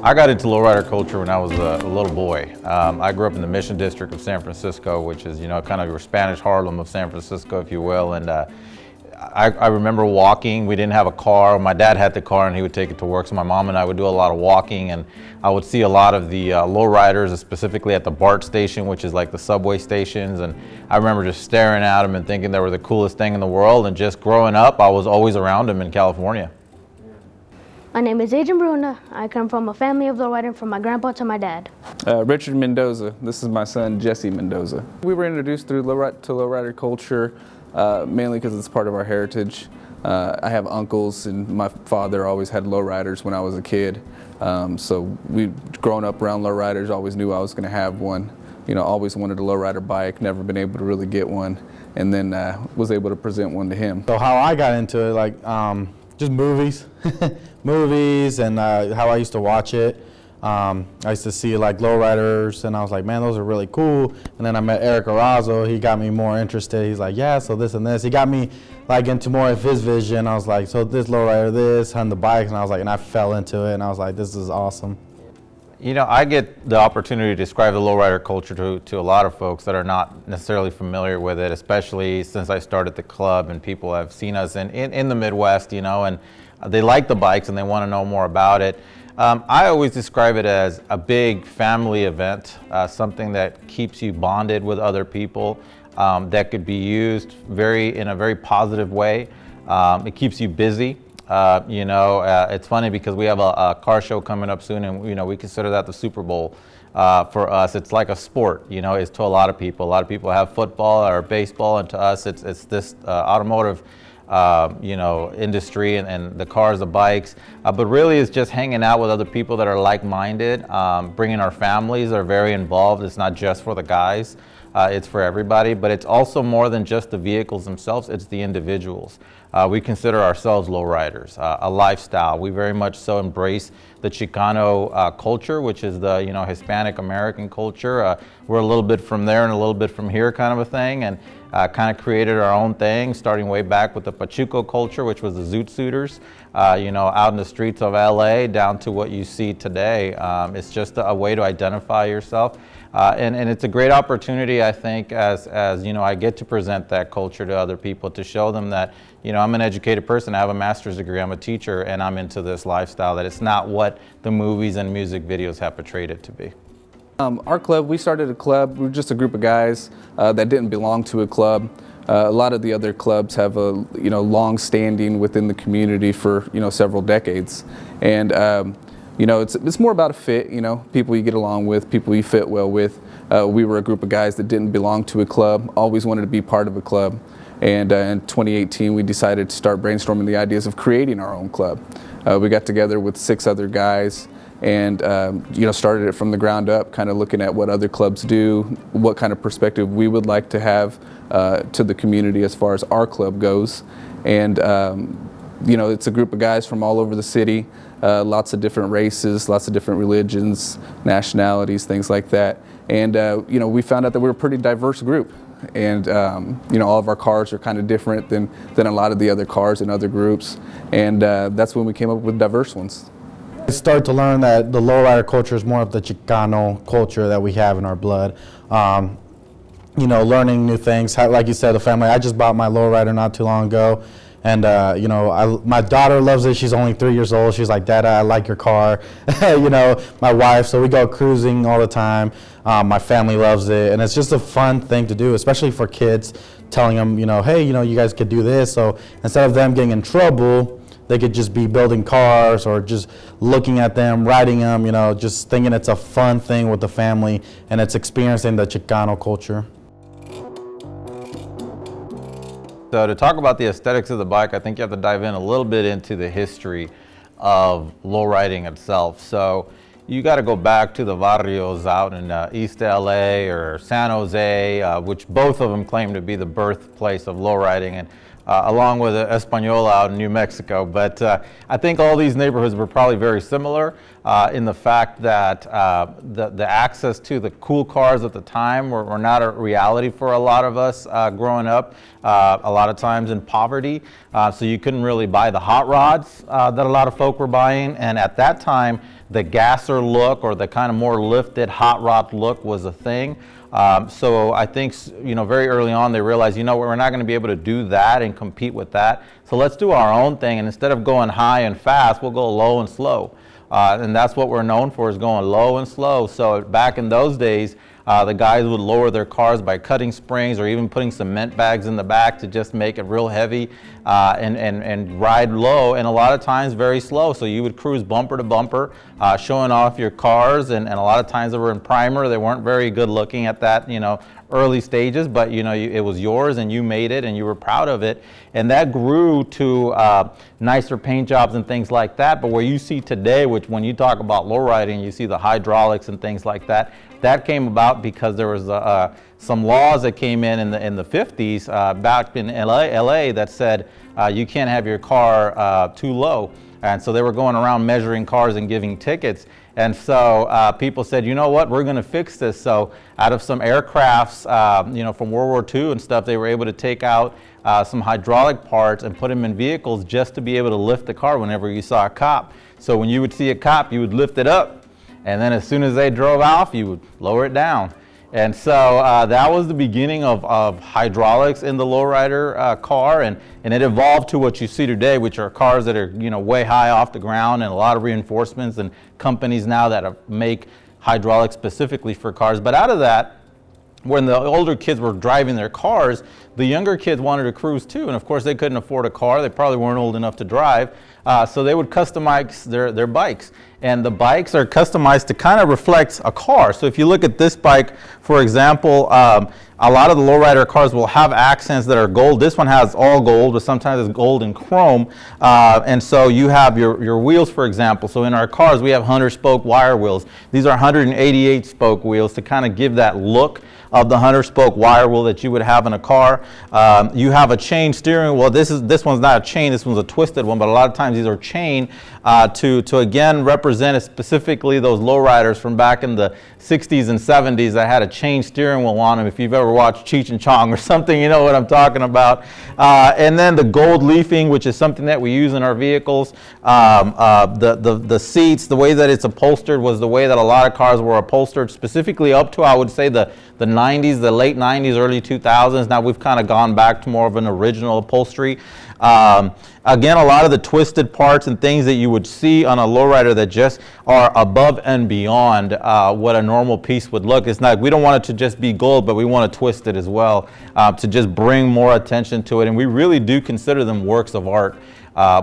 I got into lowrider culture when I was a little boy. I grew up in the Mission District of San Francisco, which is, kind of your Spanish Harlem of San Francisco, if you will. And I remember walking. We didn't have a car. My dad had the car and he would take it to work. So my mom and I would do a lot of walking, and I would see a lot of the lowriders, specifically at the BART station, which is like the subway stations. And I remember just staring at them and thinking they were the coolest thing in the world. And just growing up, I was always around them in California. My name is Adrian Bruna. I come from a family of lowriding from my grandpa to my dad. Richard Mendoza. This is my son, Jesse Mendoza. We were introduced through lowrider culture, mainly because it's part of our heritage. I have uncles, and my father always had lowriders when I was a kid. So we, growing up around lowriders, always knew I was going to have one. Always wanted a lowrider bike, never been able to really get one, and then was able to present one to him. So how I got into it, just movies, and how I used to watch it. I used to see like lowriders, and I was like, man, those are really cool. And then I met Eric Arazo. He got me more interested. He's like, yeah, so this and this. He got me like into more of his vision. I was like, so this lowrider, this, on the bikes, and I was like, and I fell into it, and I was like, this is awesome. I get the opportunity to describe the lowrider culture to a lot of folks that are not necessarily familiar with it, especially since I started the club and people have seen us in the Midwest, and they like the bikes and they want to know more about it. I always describe it as a big family event, something that keeps you bonded with other people, that could be used in a very positive way. It keeps you busy. It's funny because we have a car show coming up soon, and we consider that the Super Bowl. For us, it's like a sport. It's to a lot of people. A lot of people have football or baseball, and to us, it's this automotive, industry and the cars, the bikes. But really, it's just hanging out with other people that are like-minded, bringing our families that are very involved. It's not just for the guys. It's for everybody, but it's also more than just the vehicles themselves, it's the individuals. We consider ourselves lowriders, a lifestyle. We very much so embrace the Chicano culture, which is the Hispanic American culture. We're a little bit from there and a little bit from here kind of a thing, and kind of created our own thing, starting way back with the Pachuco culture, which was the zoot suiters, out in the streets of LA, down to what you see today. It's just a way to identify yourself. And it's a great opportunity, I think, as I get to present that culture to other people, to show them that, I'm an educated person, I have a master's degree, I'm a teacher, and I'm into this lifestyle, that it's not what the movies and music videos have portrayed it to be. Our club, we started a club. We were just a group of guys that didn't belong to a club. A lot of the other clubs have a long standing within the community for several decades, and it's more about a fit. People you get along with, people you fit well with. We were a group of guys that didn't belong to a club, always wanted to be part of a club, and in 2018 we decided to start brainstorming the ideas of creating our own club. We got together with 6 other guys, and started it from the ground up, kind of looking at what other clubs do, what kind of perspective we would like to have to the community as far as our club goes. And it's a group of guys from all over the city, lots of different races, lots of different religions, nationalities, things like that. And we found out that we're a pretty diverse group, and all of our cars are kind of different than a lot of the other cars in other groups, and that's when we came up with diverse ones. I started to learn that the lowrider culture is more of the Chicano culture that we have in our blood. Learning new things. Like you said, the family. I just bought my lowrider not too long ago, and my daughter loves it. She's only 3 years old. She's like, Dad, I like your car. My wife. So we go cruising all the time. My family loves it, and it's just a fun thing to do, especially for kids. Telling them, hey, you guys could do this. So instead of them getting in trouble, they could just be building cars or just looking at them, riding them, just thinking it's a fun thing with the family, and it's experiencing the Chicano culture. So to talk about the aesthetics of the bike, I think you have to dive in a little bit into the history of lowriding itself. So you got to go back to the barrios out in East LA or San Jose, which both of them claim to be the birthplace of lowriding, and along with Española out in New Mexico. But I think all these neighborhoods were probably very similar. in the fact that the access to the cool cars at the time were not a reality for a lot of us growing up, a lot of times in poverty. So you couldn't really buy the hot rods that a lot of folk were buying. And at that time, the gasser look, or the kind of more lifted hot rod look, was a thing. So I think, very early on they realized, we're not going to be able to do that and compete with that. So let's do our own thing, and instead of going high and fast, we'll go low and slow. And that's what we're known for, is going low and slow. So back in those days, the guys would lower their cars by cutting springs or even putting cement bags in the back to just make it real heavy, and ride low, and a lot of times very slow. So you would cruise bumper to bumper, showing off your cars, and a lot of times they were in primer. They weren't very good looking at that, early stages, but it was yours and you made it and you were proud of it. And that grew to nicer paint jobs and things like that. But where you see today, which when you talk about lowriding, you see the hydraulics and things like that, that came about because there was some laws that came in the 50s back in LA that said you can't have your car too low. And so they were going around measuring cars and giving tickets. And so people said, you know what, we're going to fix this. So out of some aircrafts, from World War II and stuff, they were able to take out some hydraulic parts and put them in vehicles just to be able to lift the car whenever you saw a cop. So when you would see a cop, you would lift it up. And then as soon as they drove off, you would lower it down. And so that was the beginning of hydraulics in the lowrider car, and it evolved to what you see today, which are cars that are way high off the ground, and a lot of reinforcements, and companies now that make hydraulics specifically for cars. But out of that, when the older kids were driving their cars, the younger kids wanted to cruise too, and of course they couldn't afford a car. They probably weren't old enough to drive, so they would customize their bikes. And the bikes are customized to kind of reflect a car. So if you look at this bike, for example, a lot of the lowrider cars will have accents that are gold. This one has all gold, but sometimes it's gold and chrome. And so you have your wheels, for example. So in our cars, we have 100-spoke wire wheels. These are 188-spoke wheels to kind of give that look of the 100-spoke wire wheel that you would have in a car. You have a chain steering wheel. This one's not a chain, this one's a twisted one, but a lot of times these are chain to again represent specifically those lowriders from back in the 60s and 70s that had a chain steering wheel on them. If you've ever watched Cheech and Chong or something, you know what I'm talking about. And then the gold leafing, which is something that we use in our vehicles. The seats, the way that it's upholstered was the way that a lot of cars were upholstered, specifically up to, I would say, the 90s, the late 90s, early 2000s. Now we've kind of gone back to more of an original upholstery. Again, a lot of the twisted parts and things that you would see on a lowrider that just are above and beyond what a normal piece would look. It's not, we don't want it to just be gold, but we want to twist it as well to just bring more attention to it. And we really do consider them works of art.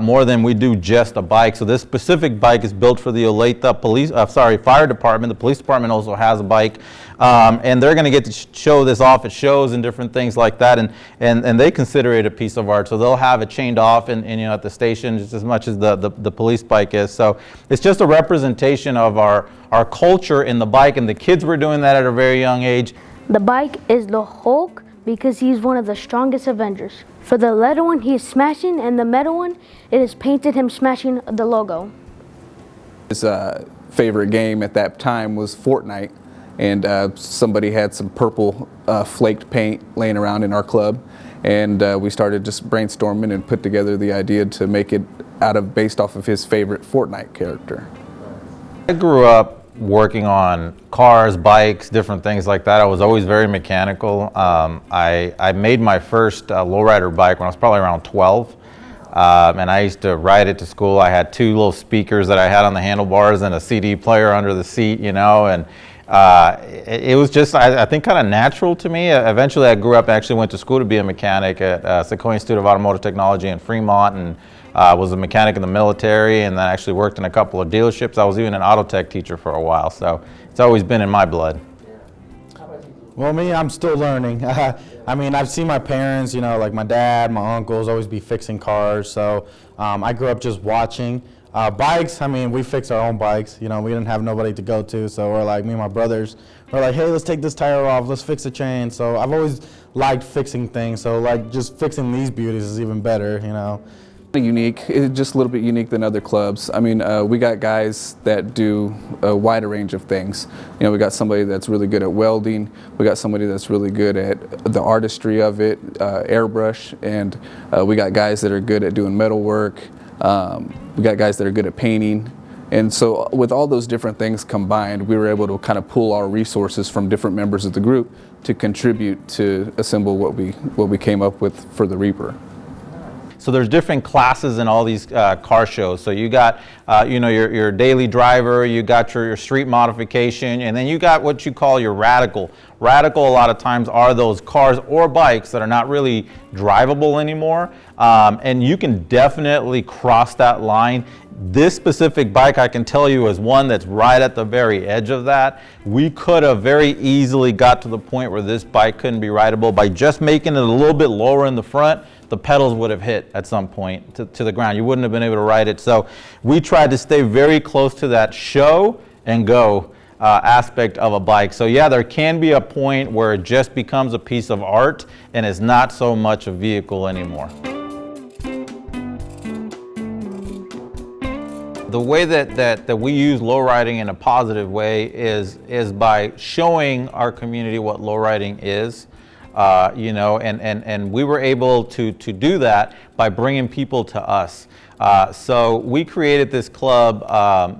More than we do just a bike. So this specific bike is built for the Olathe Fire Department. The police department also has a bike, and they're going to get to show this off at shows and different things like that, and they consider it a piece of art. So they'll have it chained off at the station just as much as the police bike is. So it's just a representation of our culture in the bike, and the kids were doing that at a very young age. The bike is the Hulk because he's one of the strongest Avengers. For the leather one, he is smashing, and the metal one, it is painted him smashing the logo. His favorite game at that time was Fortnite, and somebody had some purple flaked paint laying around in our club, and we started just brainstorming and put together the idea to make it based off of his favorite Fortnite character. I grew up working on cars, bikes, different things like that. I was always very mechanical. I made my first lowrider bike when I was probably around 12. And I used to ride it to school. I had two little speakers that I had on the handlebars and a CD player under the seat, and it was just, I think, kind of natural to me. Eventually I grew up and actually went to school to be a mechanic at Sequoia Institute of Automotive Technology in Fremont, and was a mechanic in the military, and then actually worked in a couple of dealerships. I was even an auto tech teacher for a while, so it's always been in my blood. Well, me, I'm still learning. I mean, I've seen my parents, like my dad, my uncles always be fixing cars, so I grew up just watching. Bikes, I mean, we fix our own bikes. We didn't have nobody to go to, so we're like, me and my brothers, we're like, hey, let's take this tire off, let's fix the chain. So I've always liked fixing things, so like just fixing these beauties is even better, Unique, it's just a little bit unique than other clubs. I mean, we got guys that do a wider range of things. You know, we got somebody that's really good at welding, we got somebody that's really good at the artistry of it, airbrush, and we got guys that are good at doing metal work. We got guys that are good at painting. And so with all those different things combined, we were able to kind of pool our resources from different members of the group to contribute to assemble what we came up with for the Reaper. So there's different classes in all these car shows. So you got, you know, your daily driver, you got your street modification, and then you got what you call your radical. Radical a lot of times are those cars or bikes that are not really drivable anymore, and you can definitely cross that line. This specific bike, I can tell you, is one that's right at the very edge of that. We could have very easily got to the point where this bike couldn't be rideable by just making it a little bit lower in the front. The pedals would have hit at some point to the ground. You wouldn't have been able to ride it. So we tried to stay very close to that show and go aspect of a bike. So yeah, there can be a point where it just becomes a piece of art and is not so much a vehicle anymore. The way that we use lowriding in a positive way is by showing our community what lowriding is. You know, and we were able to do that by bringing people to us. So we created this club.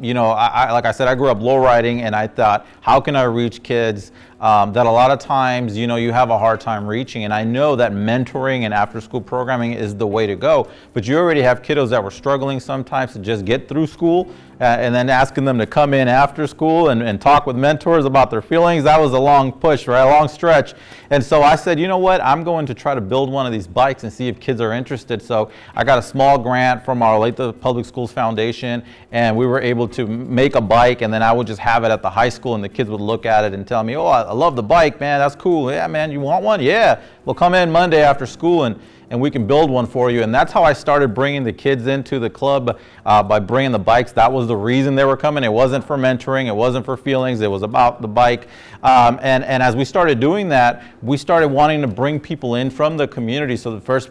You know, like I said, I grew up lowriding, and I thought, how can I reach kids that a lot of times, you know, you have a hard time reaching? And I know that mentoring and after-school programming is the way to go, but you already have kiddos that were struggling sometimes to just get through school, and then asking them to come in after school and talk with mentors about their feelings. That was a long push, right? A long stretch. And so I said, you know what? I'm going to try to build one of these bikes and see if kids are interested. So I got a small grant from our Olathe Public Schools Foundation, and we were able to make a bike, and then I would just have it at the high school, and the kids would look at it and tell me, oh, I love the bike, man. That's cool. Yeah, man, you want one? Yeah. Well, come in Monday after school, and we can build one for you. And that's how I started bringing the kids into the club, by bringing the bikes. That was the reason they were coming. It wasn't for mentoring. It wasn't for feelings. It was about the bike. And as we started doing that, we started wanting to bring people in from the community. So the first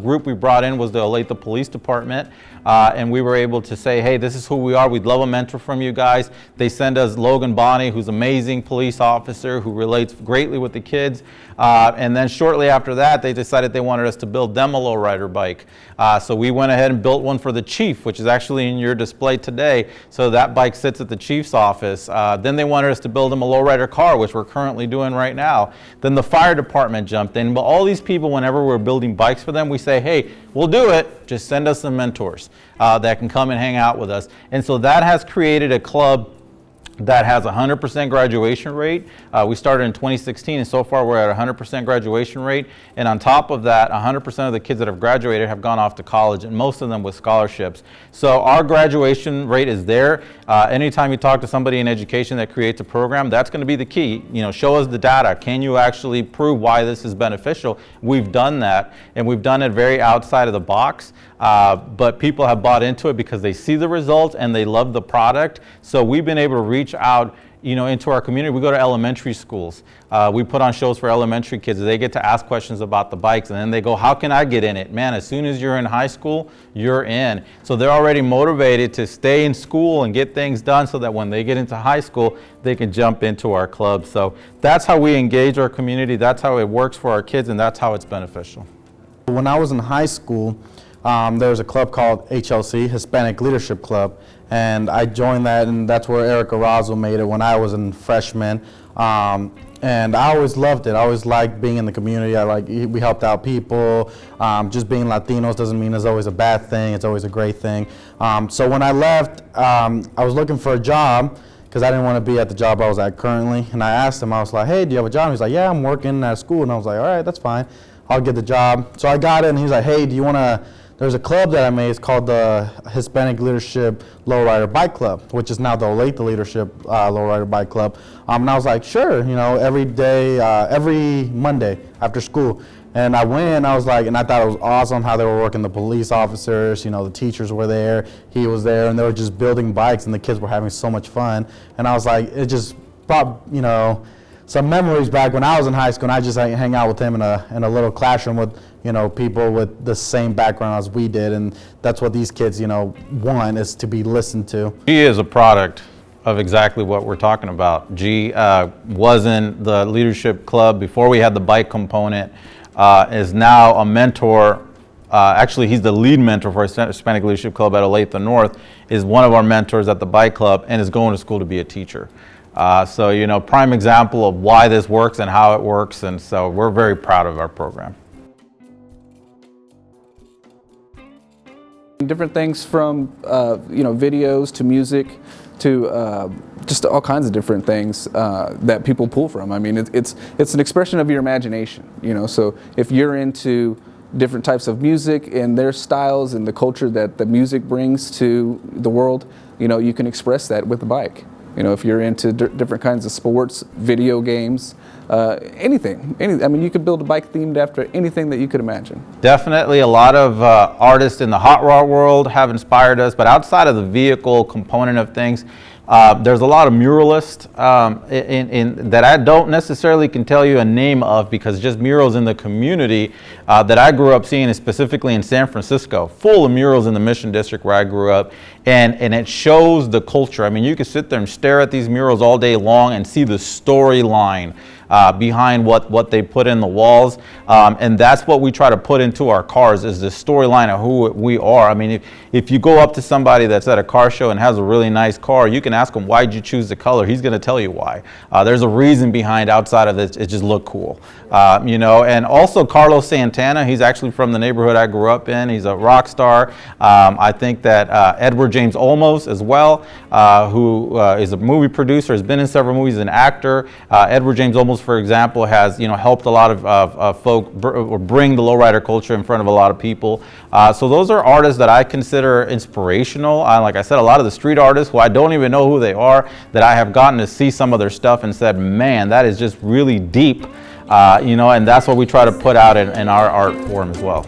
group we brought in was the Olathe Police Department. And we were able to say, hey, this is who we are. We'd love a mentor from you guys. They send us Logan Bonney, who's an amazing police officer who relates greatly with the kids. And then shortly after that, they decided they wanted us to build them a lowrider bike. So we went ahead and built one for the chief, which is actually in your display today. So that bike sits at the chief's office. Then they wanted us to build them a lowrider car, which we're currently doing right now. Then the fire department jumped in. But all these people, whenever we're building bikes for them, we say, hey, we'll do it. Just send us some mentors that can come and hang out with us. And so that has created a club that has a 100% graduation rate. We started in 2016, and so far we're at a 100% graduation rate. And on top of that, 100% of the kids that have graduated have gone off to college, and most of them with scholarships. So our graduation rate is there. Anytime you talk to somebody in education that creates a program, that's going to be the key. You know, show us the data. Can you actually prove why this is beneficial? We've done that, and we've done it very outside of the box. But people have bought into it because they see the results and they love the product. So we've been able to reach out, you know, into our community. We go to elementary schools. We put on shows for elementary kids. They get to ask questions about the bikes, and then they go, how can I get in it? Man, as soon as you're in high school, you're in. So they're already motivated to stay in school and get things done so that when they get into high school, they can jump into our club. So that's how we engage our community. That's how it works for our kids, and that's how it's beneficial. When I was in high school, there was a club called HLC, Hispanic Leadership Club, and I joined that, and that's where Eric Arazo made it when I was a freshman. And I always loved it. I always liked being in the community. We helped out people. Just being Latinos doesn't mean it's always a bad thing. It's always a great thing. So when I left, I was looking for a job because I didn't want to be at the job I was at currently. And I asked him, I was like, hey, do you have a job? He's like, yeah, I'm working at school. And I was like, all right, that's fine. I'll get the job. So I got it, and he's like, hey, do you want to, there's a club that I made. It's called the Hispanic Leadership Lowrider Bike Club, which is now the Olathe Leadership Lowrider Bike Club. And I was like, sure, you know, every day, every Monday after school. And I went, and I was like, and I thought it was awesome how they were working the police officers, you know, the teachers were there, he was there, and they were just building bikes, and the kids were having so much fun. And I was like, it just brought, you know, some memories back when I was in high school, and I just hang out with him in a little classroom with, you know, people with the same background as we did, and that's what these kids, you know, want, is to be listened to. He is a product of exactly what we're talking about. G was in the leadership club before we had the bike component, is now a mentor. Actually, he's the lead mentor for our Hispanic Leadership Club at Olathe North, is one of our mentors at the bike club, and is going to school to be a teacher. So, you know, prime example of why this works and how it works, and so we're very proud of our program. Different things from, you know, videos to music to just all kinds of different things that people pull from. I mean, it's an expression of your imagination, you know, so if you're into different types of music and their styles and the culture that the music brings to the world, you know, you can express that with the bike. You know, if you're into different kinds of sports, video games, anything. I mean, you could build a bike themed after anything that you could imagine. Definitely A lot of artists in the hot rod world have inspired us, but outside of the vehicle component of things, there's a lot of muralists that I don't necessarily can tell you a name of, because just murals in the community that I grew up seeing, specifically in San Francisco, full of murals in the Mission District where I grew up, and it shows the culture. I mean, you could sit there and stare at these murals all day long and see the storyline behind what they put in the walls, and that's what we try to put into our cars, is the storyline of who we are. I mean, if you go up to somebody that's at a car show and has a really nice car, you can ask him, why'd you choose the color? He's going to tell you why. There's a reason behind, outside of it just look cool. You know, and also Carlos Santana, he's actually from the neighborhood I grew up in. He's a rock star. I think that Edward James Olmos as well, who is a movie producer, has been in several movies, an actor. Edward James Olmos, for example, has, you know, helped a lot of folk bring the lowrider culture in front of a lot of people. So those are artists that I consider inspirational. Like I said, a lot of the street artists who I don't even know who they are, that I have gotten to see some of their stuff and said, man, that is just really deep. You know, and that's what we try to put out in our art form as well.